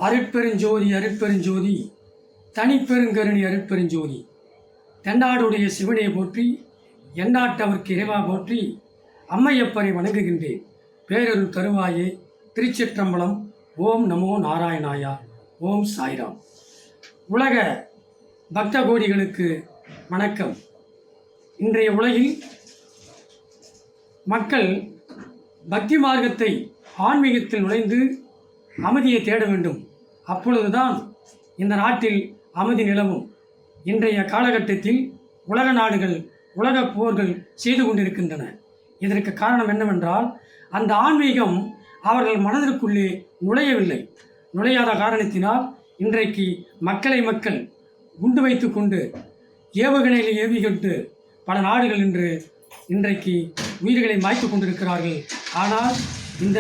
அருட்பெருஞ்சோதி அருட்பெருஞ்சோதி தனிப்பெருங்கருணி அருட்பெருஞ்சோதி தென்னாடுடைய சிவனை போற்றி எந்நாட்டவர்க்கு இறைவா போற்றி அம்மையப்பனை வணங்குகின்றேன். பேரொரு தருவாயே திருச்சிற்றம்பலம். ஓம் நமோ நாராயணாயா. ஓம் சாய்ராம். உலக பக்த கோடிகளுக்கு வணக்கம். இன்றைய உலகில் மக்கள் பக்தி மார்க்கத்தை ஆன்மீகத்தில் நுழைந்து அமைதியை தேட வேண்டும். அப்பொழுதுதான் இந்த நாட்டில் அமைதி நிலவும். இன்றைய காலகட்டத்தில் உலக நாடுகள் உலக போர்கள் செய்து கொண்டிருக்கின்றன. இதற்கு காரணம் என்னவென்றால், அந்த ஆன்மீகம் அவர்கள் மனதிற்குள்ளே நுழையவில்லை. நுழையாத காரணத்தினால் இன்றைக்கு மக்கள் குண்டு வைத்து கொண்டு ஏவுகணையில் ஏவிக்கொண்டு பல நாடுகள் இன்றைக்கு உயிர்களை மாய்த்து கொண்டிருக்கிறார்கள். ஆனால் இந்த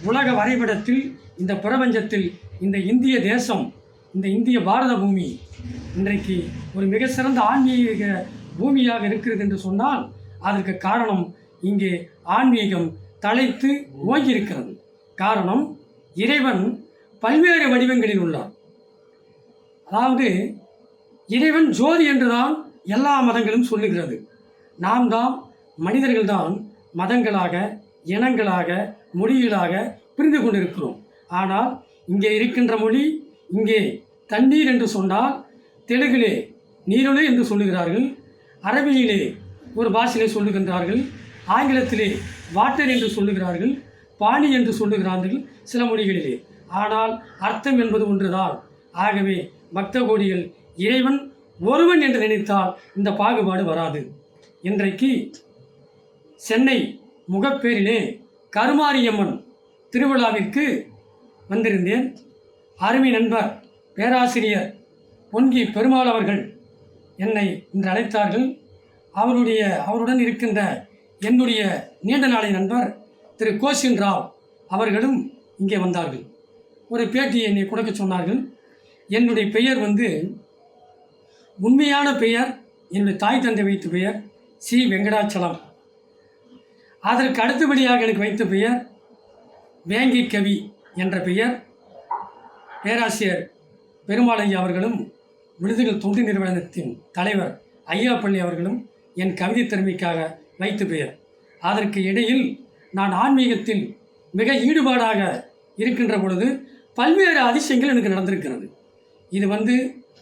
உலக வரைபடத்தில், இந்த பிரபஞ்சத்தில் இந்த இந்திய தேசம், இந்த இந்திய பாரத பூமி இன்றைக்கு ஒரு மிக சிறந்த ஆன்மீக பூமியாக இருக்கிறது என்று சொன்னால் அதற்கு காரணம் இங்கே ஆன்மீகம் தலைத்து ஓங்கியிருக்கிறது. காரணம், இறைவன் பல்வேறு வடிவங்களில் உள்ளார். அதாவது இறைவன் ஜோதி என்றுதான் எல்லா மதங்களும் சொல்லுகிறது. நாம் தான் மனிதர்கள்தான் மதங்களாக, இனங்களாக, மொழிகளாக புரிந்து கொண்டிருக்கிறோம். ஆனால் இங்கே இருக்கின்ற மொழி, இங்கே தண்ணீர் என்று சொன்னால் தெலுங்கிலே நீரொலி என்று சொல்லுகிறார்கள், அரபியிலே ஒரு பாஷையிலே சொல்லுகின்றார்கள், ஆங்கிலத்திலே வாட்டர் என்று சொல்லுகிறார்கள், பாணி என்று சொல்லுகிறார்கள் சில மொழிகளிலே. ஆனால் அர்த்தம் என்பது ஒன்றுதான். ஆகவே பக்த கோடிகள் இறைவன் ஒருவன் என்று நினைத்தால் இந்த பாகுபாடு வராது. இன்றைக்கு சென்னை முகப்பேரிலே கருமாரியம்மன் திருவிழாவிற்கு வந்திருந்தேன். அருமை நண்பர் பேராசிரியர் பொன்கி பெருமாள் அவர்கள் என்னை இன்று அழைத்தார்கள். அவருடன் இருக்கின்ற என்னுடைய நீண்ட நாளை நண்பர் திரு கோஷின் ராவ் அவர்களும் இங்கே வந்தார்கள். ஒரு பேட்டியை என்னை கொடுக்க சொன்னார்கள். என்னுடைய பெயர் உண்மையான பெயர், என்னுடைய தாய் தந்தை வைத்த பெயர் சி வெங்கடாச்சலம். அதற்கு அடுத்தபடியாக எனக்கு வைத்த பெயர் வேங்கை கவி என்ற பெயர். பேராசிரியர் பெருமாள் ஐயா அவர்களும் விடுதிகள் தொண்டு நிறுவனத்தின் தலைவர் ஐயாப்பள்ளி அவர்களும் என் கவிதை திறமைக்காக வைத்த பெயர். அதற்கு இடையில் நான் ஆன்மீகத்தில் மிக ஈடுபாடாக இருக்கின்ற பொழுது பல்வேறு அதிசயங்கள் எனக்கு நடந்திருக்கிறது. இது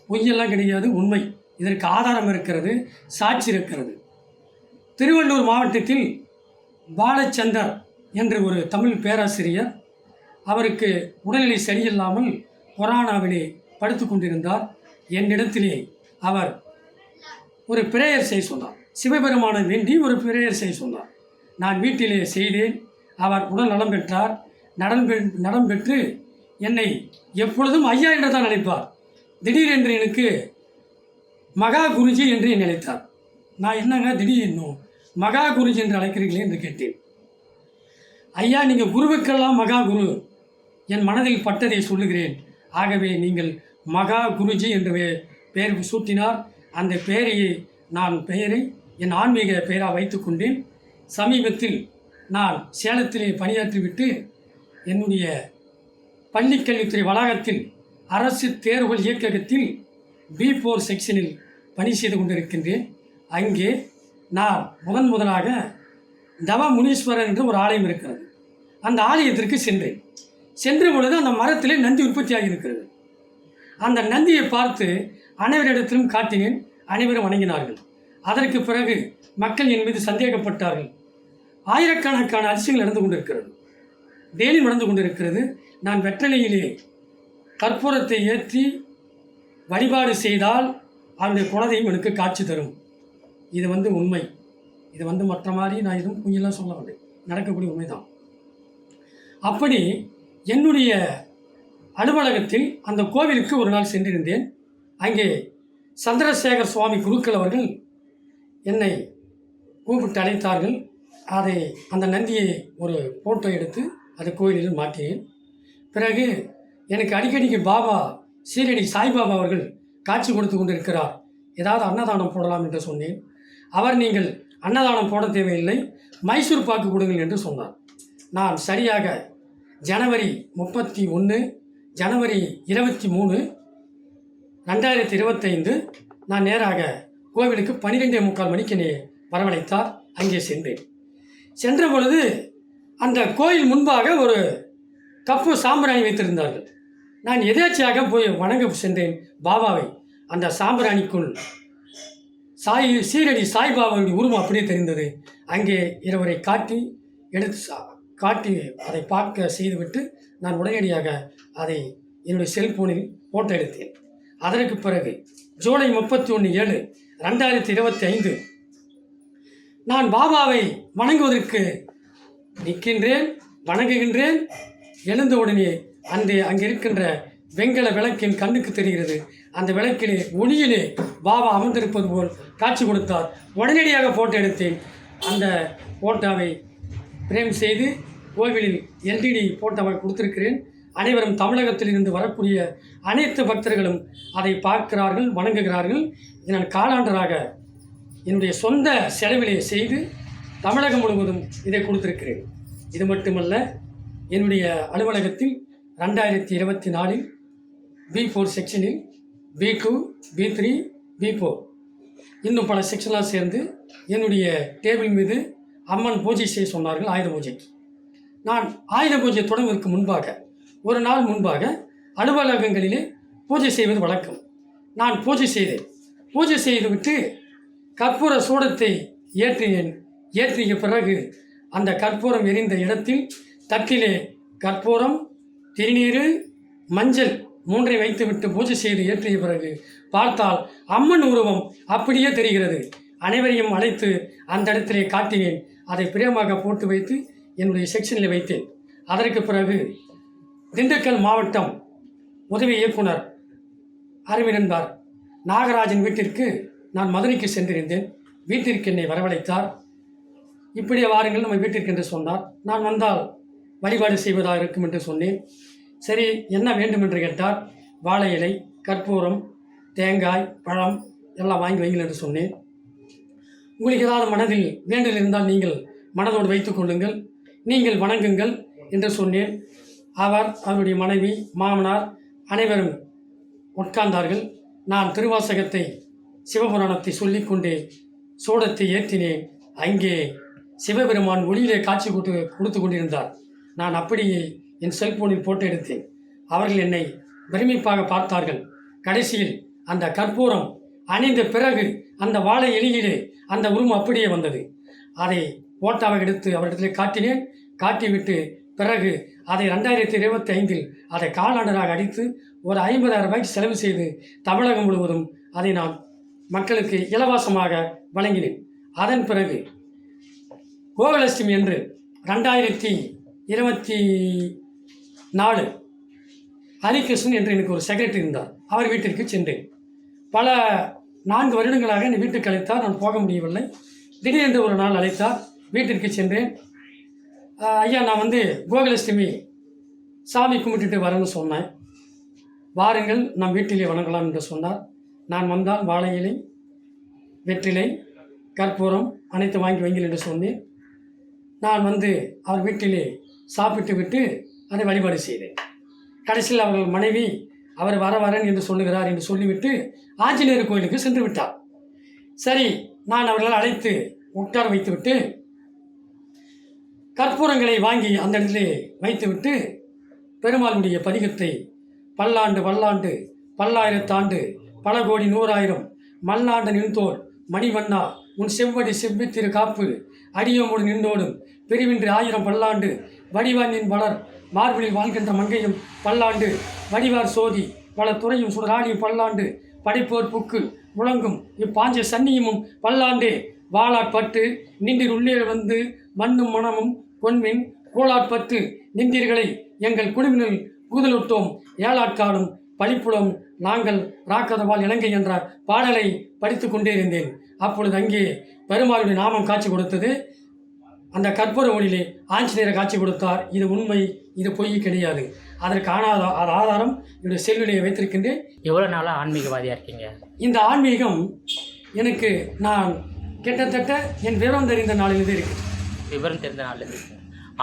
பொய்யெல்லாம் கிடையாது, உண்மை. இதற்கு ஆதாரம் இருக்கிறது, சாட்சி இருக்கிறது. திருவள்ளூர் மாவட்டத்தில் பாலச்சந்தர் என்ற ஒரு தமிழ் பேராசிரியர், அவருக்கு உடல்நிலை சரியில்லாமல் கொரோனாவிலே படுத்து கொண்டிருந்தார். என்னிடத்திலே அவர் ஒரு பிரேயர் செய்ய சொன்னார். சிவபெருமானை வேண்டி ஒரு பிரேயர் செய்ய சொன்னார். நான் வீட்டிலே செய்தேன். அவர் உடல் நலம் பெற்றார். நலம் பெற்று என்னை எப்பொழுதும் ஐயா என்று தான் நினைப்பார். திடீரென்று எனக்கு மகா குருஜி என்று நினைத்தார். நான் என்னங்க திடீர்னு மகா குருஜி என்று அழைக்கிறீர்களே என்று கேட்டேன். ஐயா, நீங்கள் குருவுக்கெல்லாம் மகா குரு, என் மனதில் பட்டதை சொல்லுகிறேன். ஆகவே நீங்கள் மகா குருஜி என்று பெயர் சூட்டினார். அந்த பெயரை என் ஆன்மீக பெயராக வைத்து கொண்டேன். சமீபத்தில் நான் சேலத்திலே பணியாற்றிவிட்டு என்னுடைய பள்ளிக்கல்வித்துறை வளாகத்தில் அரசு தேர்வுகள் இயக்ககத்தில் B4 செக்ஷனில் பணி செய்து கொண்டிருக்கின்றேன். அங்கே நான் முதலாக தவ முனீஸ்வரர் என்று ஒரு ஆலயம் இருக்கிறது. அந்த ஆலயத்திற்கு சென்ற பொழுது அந்த மரத்திலே நந்தி உற்பத்தியாகி இருக்கிறது. அந்த நந்தியை பார்த்து அனைவரிடத்திலும் காட்டினேன். அனைவரும் வணங்கினார்கள். அதற்கு பிறகு மக்கள் என் மீது சந்தேகப்பட்டார்கள். ஆயிரக்கணக்கான அதிசயங்கள் நடந்து கொண்டிருக்கிறது, டெய்லி நடந்து கொண்டிருக்கிறது. நான் வெற்றிலையிலே கற்பூரத்தை ஏற்றி வழிபாடு செய்தால் அந்த குலதெய்வம் எனக்கு காட்சி தரும். இது உண்மை. இது மற்ற மாதிரி நான் எதுவும் பொய்யெல்லாம் சொல்லவில்லை, நடக்கக்கூடிய உண்மைதான். அப்படி என்னுடைய அலுவலகத்தில் அந்த கோவிலுக்கு ஒரு நாள் சென்றிருந்தேன். அங்கே சந்திரசேகர் சுவாமி குருக்கள் அவர்கள் என்னை கூப்பிட்டு அழைத்தார்கள். அந்த நந்தியை ஒரு ஃபோட்டோ எடுத்து அதை கோயிலில் மாற்றினேன். பிறகு எனக்கு அடிக்கடிக்கு பாபா சீரடி சாய்பாபா அவர்கள் காட்சி கொடுத்து கொண்டிருக்கிறார், ஏதாவது அன்னதானம் போடலாம் என்று சொன்னேன். அவர், நீங்கள் அன்னதானம் போட தேவையில்லை, மைசூர் பாக்கு கொடுங்கள் என்று சொன்னார். நான் சரியாக ஜனவரி 31, ஜனவரி 23, 2025 நான் நேராக கோவிலுக்கு 12:45 மணிக்கு என்னை வரவழைத்தார். அங்கே சென்ற பொழுது அந்த கோயில் முன்பாக ஒரு கப்பு சாம்பிராணி வைத்திருந்தார்கள். நான் எதேச்சையாக போய் வணங்க சென்றேன் பாபாவை. அந்த சாம்பிராணிக்குள் சீரடி சாய்பாபாவுடைய உருவம் அப்படியே தெரிந்தது. அங்கே இருவரை காட்டி அதை பார்க்க செய்துவிட்டு நான் உடனடியாக அதை என்னுடைய செல்போனில் ஃபோட்டோ எடுத்தேன். அதற்கு பிறகு ஜூலை 31, 2025 நான் பாபாவை வணங்குவதற்கு நிற்கின்றேன், வணங்குகின்றேன். எழுந்தவுடனே அங்கே இருக்கின்ற வெண்கல விளக்கின் கண்ணுக்கு தெரிகிறது. அந்த விளக்கிலே ஒளியிலே பாபா அமர்ந்திருப்பது போல் காட்சி கொடுத்தார். உடனடியாக ஃபோட்டோ எடுத்தேன். அந்த ஃபோட்டோவை பிரேம் செய்து கோவிலில் எல்இடி ஃபோட்டோவை கொடுத்திருக்கிறேன். அனைவரும் தமிழகத்தில் இருந்து வரக்கூடிய அனைத்து பக்தர்களும் அதை பார்க்கிறார்கள், வணங்குகிறார்கள். நான் காலாண்டராக என்னுடைய சொந்த செலவிலே செய்து தமிழகம் முழுவதும் இதை கொடுத்திருக்கிறேன். இது மட்டுமல்ல, என்னுடைய அலுவலகத்தில் 2024 B4 செக்ஷனில் B2, B3, B4 இன்னும் பல செக்ஷனாக சேர்ந்து என்னுடைய டேபிள் மீது அம்மன் பூஜை செய்ய சொன்னார்கள். ஆயுத பூஜைக்கு நான் ஆயுத பூஜை தொடங்குவதற்கு முன்பாக ஒரு நாள் முன்பாக அலுவலகங்களிலே பூஜை செய்வது வழக்கம். நான் பூஜை செய்தேன். பூஜை செய்துவிட்டு கற்பூர சூடத்தை ஏற்றினேன். ஏற்றிய பிறகு அந்த கற்பூரம் எரிந்த இடத்தில் தட்டிலே கற்பூரம், திருநீர், மஞ்சள் 3 வைத்துவிட்டு பூஜை செய்து ஏற்றிய பிறகு பார்த்தால் அம்மன் உருவம் அப்படியே தெரிகிறது. அனைவரையும் அழைத்து அந்த இடத்திலே காட்டினேன். அதை பிரியமாக போட்டு வைத்து என்னுடைய செக்ஷனில் வைத்தேன். அதற்கு பிறகு திண்டுக்கல் மாவட்டம் உதவி இயக்குனர் அரவிந்தர் நாகராஜன் வீட்டிற்கு நான் மதுரைக்கு சென்றிருந்தேன். வீட்டிற்கு என்னை வரவழைத்தார். இப்படியே வாருங்கள் நம்ம வீட்டிற்கு என்று சொன்னார். நான் வந்தால் வழிபாடு செய்வதாக இருக்கும் என்று சொன்னேன். சரி, என்ன வேண்டும் என்று கேட்டார். வாழை இலை, கற்பூரம், தேங்காய், பழம் எல்லாம் வாங்கி வைங்கள் என்று சொன்னேன். உங்களுக்கு ஏதாவது மனதில் வேண்டல் இருந்தால் நீங்கள் மனதோடு வைத்துக் கொள்ளுங்கள், நீங்கள் வணங்குங்கள் என்று சொன்னேன். அவருடைய மனைவி, மாமனார் அனைவரும் உட்கார்ந்தார்கள். நான் திருவாசகத்தை, சிவபுராணத்தை சொல்லிக்கொண்டே சூடத்தை ஏற்றினேன். அங்கே சிவபெருமான் ஒளியிலே காட்சி கொடுத்து கொண்டிருந்தார். நான் அப்படியே என் செல்போனில் போட்டோ எடுத்தேன். அவர்கள் என்னை பிரமிப்பாக பார்த்தார்கள். கடைசியில் அந்த கற்பூரம் அணிந்த பிறகு அந்த வாழை இலையிலே அந்த உருவம் அப்படியே வந்தது. அதை போட்டோவை எடுத்து அவரிடத்தில் காட்டினேன். காட்டிவிட்டு பிறகு அதை 2025 அதை காலாண்டராக அடித்து ஒரு 50,000 ரூபாய்க்கு செலவு செய்து தமிழகம் முழுவதும் அதை நான் மக்களுக்கு இலவசமாக வழங்கினேன். அதன் பிறகு கோகுலஷ்டமி என்று 2024 ஹரிகிருஷ்ணன் என்று எனக்கு ஒரு செக்ரட்டரி இருந்தார். அவர் வீட்டிற்கு சென்றேன். பல 4 வருடங்களாக என்னை வீட்டுக்கு அழைத்தார். நான் போக முடியவில்லை. திடீரென்று ஒரு நாள் அழைத்தார். வீட்டிற்கு சென்றேன். ஐயா, நான் கோகுலஷ்டமி சாமி கும்பிட்டுட்டு வரேன்னு சொன்னேன். வாருங்கள், நம் வீட்டிலே வணங்கலாம் என்று சொன்னார். நான் வந்தால் வாழை இலை, வெற்றிலை, கற்பூரம் அனைத்து வாங்கி வைங்கள் என்று சொன்னேன். நான் அவர் வீட்டிலே சாப்பிட்டு விட்டு அதை வழிபாடு செய்தேன். கடைசியில் அவர்கள் மனைவி அவர் வரேன் என்று சொல்லுகிறார் என்று சொல்லிவிட்டு ஆஞ்சநேயர் கோயிலுக்கு சென்று விட்டார். சரி, நான் அவர்களை அழைத்து உட்கார வைத்துவிட்டு கற்பூரங்களை வாங்கி அந்த இடத்திலே வைத்துவிட்டு பெருமாளுடைய பதிகத்தை பல்லாண்டு பல்லாண்டு பல்லாயிரத்தாண்டு பல கோடி 100,000 மல்லாண்ட நின்றோர் மணிவண்ணா உன் செவ்வடி செவ்வித்திரு காப்பு அடியோமோடு நின்றோடும் பிரிவின்றி 1000 பல்லாண்டு வடிவானின் வளர் மார்பிளில் வாழ்கின்ற மங்கையும் பல்லாண்டு வடிவார் சோதி பல துறையும் சுடராடியும் பல்லாண்டு படைப்போர் புக்கு முழங்கும் இப்பாஞ்ச சன்னியமும் பல்லாண்டு வாளாட்பட்டு நின்றிர் உள்ளே மண்ணும் மனமும் கொன்மின் கோளாட்பட்டு நின்றீர்களை எங்கள் குழுவினில் கூதலுட்டோம் ஏழாட்காடும் பழிப்புலம் நாங்கள் ராக்கதவால் இலங்கை என்ற பாடலை படித்து கொண்டே இருந்தேன். அப்பொழுது அங்கே பெருமாளுடைய நாமம் காட்சி கொடுத்தது. அந்த கற்பூர ஒளியிலே ஆஞ்சநேயர் காட்சி கொடுத்தார். இது உண்மை, இது பொய் கிடையாது. அதற்கு ஆதாரம் என்னுடைய செல்விலையை வைத்திருக்கின்றேன். எவ்வளோ நாளாக ஆன்மீகவாதியாக இருக்கீங்க? இந்த ஆன்மீகம் எனக்கு நான் கிட்டத்தட்ட என் விவரம் தெரிந்த நாளிலிருந்து இருக்கு. விவரம் தெரிந்த நாளிலிருந்து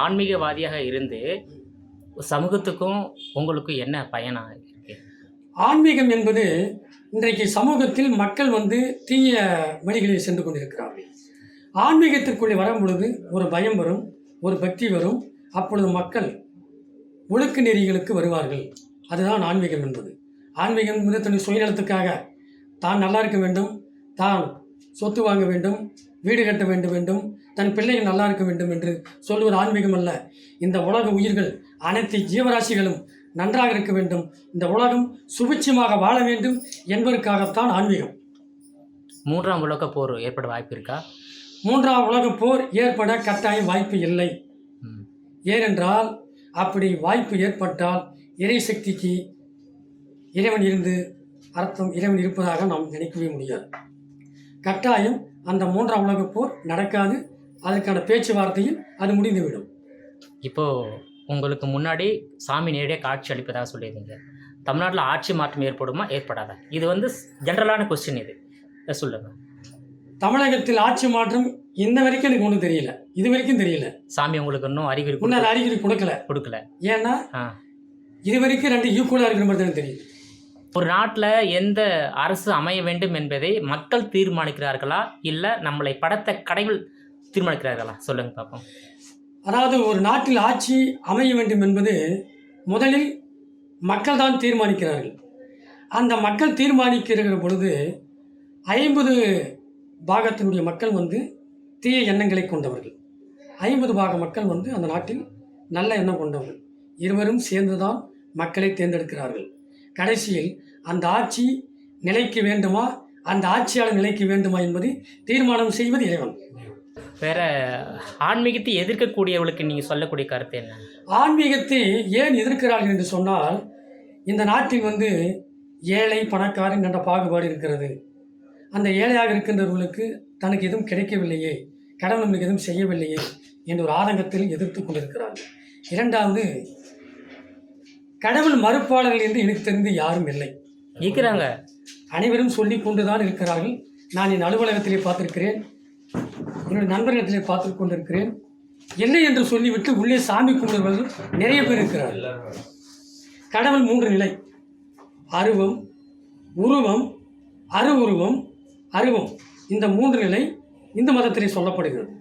ஆன்மீகவாதியாக இருந்து சமூகத்துக்கும் உங்களுக்கும் என்ன பயனா இருக்கு? ஆன்மீகம் என்பது இன்றைக்கு சமூகத்தில் மக்கள் தீய வழிகளில் சென்று கொண்டிருக்கிறார்கள். ஆன்மீகத்திற்குள்ளே வரும் பொழுது ஒரு பயம் வரும், ஒரு பக்தி வரும். அப்பொழுது மக்கள் ஒழுக்க நெறிகளுக்கு வருவார்கள். அதுதான் ஆன்மீகம் என்பது. ஆன்மீகம் என்பது தன் சுயநலத்துக்காக தான் நல்லா இருக்க வேண்டும், தான் சொத்து வாங்க வேண்டும், வீடு கட்ட வேண்டும், தன் பிள்ளைகள் நல்லா இருக்க வேண்டும் என்று சொல்வது ஆன்மீகம் அல்ல. இந்த உலக உயிர்கள் அனைத்து ஜீவராசிகளும் நன்றாக இருக்க வேண்டும், இந்த உலகம் சுபிட்சமாக வாழ வேண்டும் என்பதற்காகத்தான் ஆன்மீகம். 3ஆம் உலகப் போர் ஏற்பட வாய்ப்பு இருக்கா? 3ஆம் உலகப் போர் ஏற்பட கட்டாயம் வாய்ப்பு இல்லை. ஏனென்றால் அப்படி வாய்ப்பு ஏற்பட்டால் இறை சக்திக்கு இறைவன் இருந்து அர்த்தம், இறைவன் இருப்பதாக நாம் நினைக்கவே முடியாது. கட்டாயம் அந்த 3ஆம் உலகப் போர் நடக்காது. அதற்கான பேச்சுவார்த்தையில் அது முடிந்துவிடும். இப்போது உங்களுக்கு முன்னாடி சாமி நேரடியாக காட்சி அளிப்பதாக சொல்லியிருந்தீங்க. தமிழ்நாட்டில் ஆட்சி மாற்றம் ஏற்படுமா, ஏற்படாதா? இது ஜென்ரலான கொஸ்டின். இதை சொல்லுங்கள். தமிழகத்தில் ஆட்சி மாற்றம் இன்ன வரைக்கும் எனக்கு ஒன்றும் தெரியல. இது வரைக்கும் தெரியல. சாமி உங்களுக்கு இன்னும் அறிகுறி கொடுக்கல. ஏன்னா இது வரைக்கும் 2 ஈக்குவலாக இருக்கிற மாதிரி தான் தெரியுது. ஒரு நாட்டில் எந்த அரசு அமைய வேண்டும் என்பதை மக்கள் தீர்மானிக்கிறார்களா, இல்லை நம்மளை படைத்த கடவுள் தீர்மானிக்கிறார்களா? சொல்லுங்கள் பார்ப்போம். அதாவது ஒரு நாட்டில் ஆட்சி அமைய வேண்டும் என்பது முதலில் மக்கள் தான் தீர்மானிக்கிறார்கள். அந்த மக்கள் தீர்மானிக்கிற பொழுது 50 பாகத்தினுடைய மக்கள் தீய எண்ணங்களை கொண்டவர்கள், 50 பாக மக்கள் அந்த நாட்டில் நல்ல எண்ணம் கொண்டவர்கள். இருவரும் சேர்ந்துதான் மக்களை தேர்ந்தெடுக்கிறார்கள். கடைசியில் அந்த ஆட்சி நிலைக்க வேண்டுமா, அந்த ஆட்சியாளர் நிலைக்க வேண்டுமா என்பதை தீர்மானம் செய்வது இறைவன். வேற ஆன்மீகத்தை எதிர்க்கக்கூடியவர்களுக்கு நீங்கள் சொல்லக்கூடிய கருத்து என்ன? ஆன்மீகத்தை ஏன் எதிர்க்கிறார்கள் என்று சொன்னால், இந்த நாட்டில் ஏழை பணக்காரன் என்ற பாகுபாடு இருக்கிறது. அந்த ஏழையாக இருக்கின்றவர்களுக்கு தனக்கு எதுவும் கிடைக்கவில்லையே, கடவுள் நம்மளுக்கு எதுவும் செய்யவில்லையே என்ற ஒரு ஆதங்கத்தில் எதிர்த்து கொண்டிருக்கிறார்கள். இரண்டாவது, கடவுள் மறுப்பாளர்கள் என்று எனக்கு தெரிந்து யாரும் இல்லை இருக்கிறாங்க. அனைவரும் சொல்லி கொண்டுதான் இருக்கிறார்கள். நான் என் அலுவலகத்திலே பார்த்திருக்கிறேன், என்னுடைய நண்பர்களிடத்திலே பார்த்து கொண்டிருக்கிறேன். இல்லை என்று சொல்லிவிட்டு உள்ளே சாமி கும்பிடுவர்கள் நிறைய பேர் இருக்கிறார்கள். கடவுள் 3 நிலை: அருவம், உருவம், அருவுருவம், அருவம். இந்த 3 நிலை இந்து மதத்திலே சொல்லப்படுகிறது.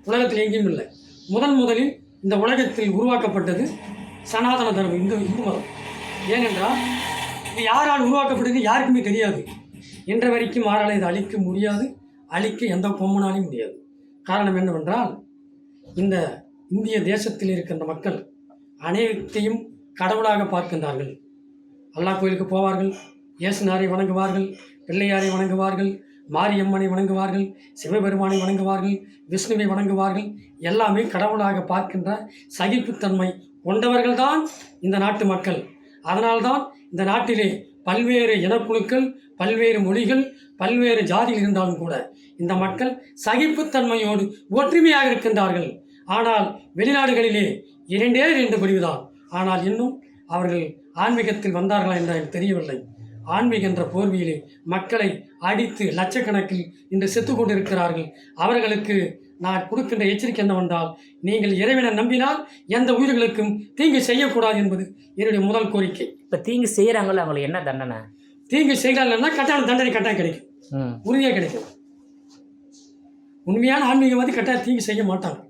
உலகத்தில் எங்கேயும் இல்லை. முதலில் இந்த உலகத்தில் உருவாக்கப்பட்டது சனாதன தர்மம், இந்து மதம். ஏனென்றால் இது யாரால் உருவாக்கப்பட்டது யாருக்குமே தெரியாது. என்ற வரைக்கும் யாரால் இதை அழிக்க முடியாது, அழிக்க எந்த கொம்மனாலையும் முடியாது. காரணம் என்னவென்றால், இந்த இந்திய தேசத்தில் இருக்கின்ற மக்கள் அனைத்தையும் கடவுளாக பார்க்கின்றார்கள். அல்லாஹ் கோயிலுக்கு போவார்கள், இயேசுநாரை வணங்குவார்கள், பிள்ளையாரை வணங்குவார்கள், மாரியம்மனை வணங்குவார்கள், சிவபெருமானை வணங்குவார்கள், விஷ்ணுவை வணங்குவார்கள். எல்லாமே கடவுளாக பார்க்கின்ற சகிப்புத்தன்மை கொண்டவர்கள்தான் இந்த நாட்டு மக்கள். அதனால்தான் இந்த நாட்டிலே பல்வேறு இனக்குழுக்கள், பல்வேறு மொழிகள், பல்வேறு ஜாதிகள் இருந்தாலும் கூட இந்த மக்கள் சகிப்புத்தன்மையோடு ஒற்றுமையாக இருக்கின்றார்கள். ஆனால் வெளிநாடுகளிலே 2 பிரிவுதான். ஆனால் இன்னும் அவர்கள் ஆன்மீகத்தில் வந்தார்களா என்று எனக்கு தெரியவில்லை. ஆன்மீக என்ற போர்வையிலே மக்களை அடித்து லட்சக்கணக்கில் இன்று செத்து கொண்டிருக்கிறார்கள். அவர்களுக்கு நான் கொடுக்கின்ற எச்சரிக்கை என்னவென்றால், நீங்கள் இறைவனை நம்பினால் எந்த உயிர்களுக்கும் தீங்கு செய்யக்கூடாது என்பது என்னுடைய முதல் கோரிக்கை. இப்போ தீங்கு செய்கிறாங்களோ அவங்களுக்கு என்ன தண்டனை? தீங்கு செய்கிறாங்கன்னா கட்டாயம் தண்டனை கட்டாயம் கிடைக்கும், உறுதியாக கிடைக்கும். உண்மையான ஆன்மீகவாதி கட்டாயம் தீங்கு செய்ய மாட்டாங்க.